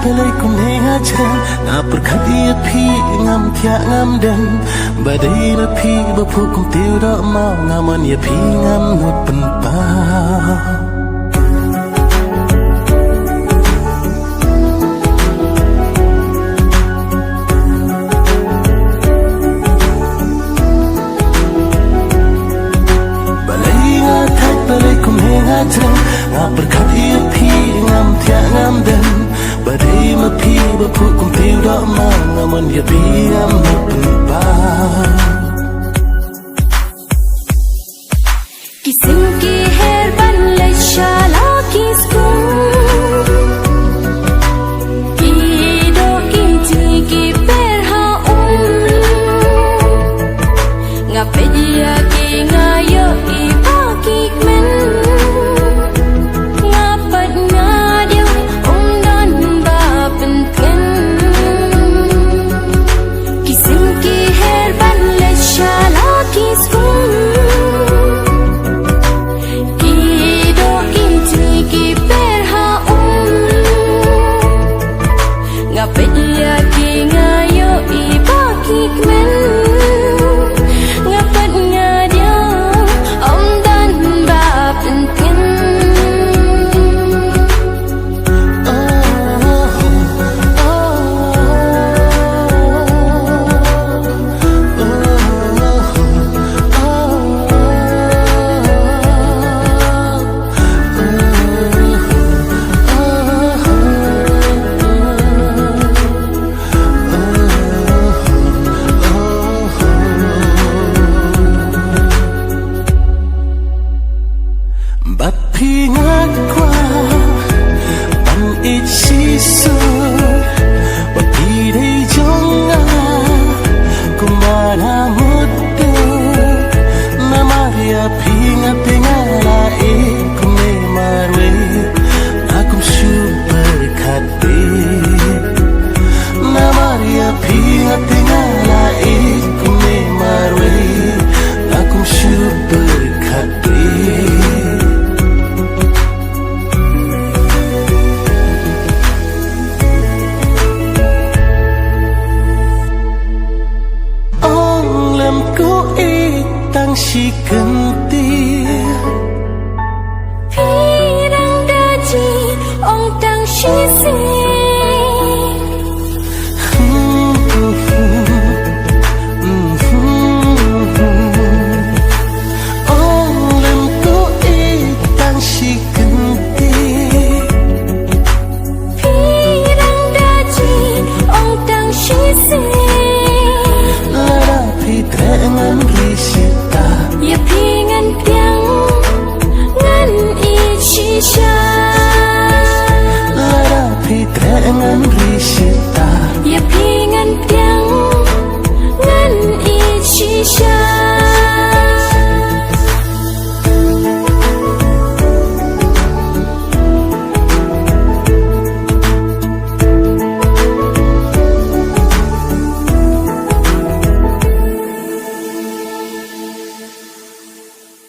pelai kum nenga chen na perkhati phi ngam thya ngam den badai ba phi ba phu kum tiu da ma ngaman ya phi ngam not pen pa nga perkhati phi ngam thya ngam den badai ma phi ba phu kum tiu da ma ngaman ya phi ngam not pen pa किसिम की हेर बन ले शाला की स्कूल की दो की जी की पैर हा ngape dia ki ngayo I pagi men ngapat ngadio dan ba penken kisim ki her ban le shala ki school ki do inti ki per ha ngape dia ki ngayo I pagi men She can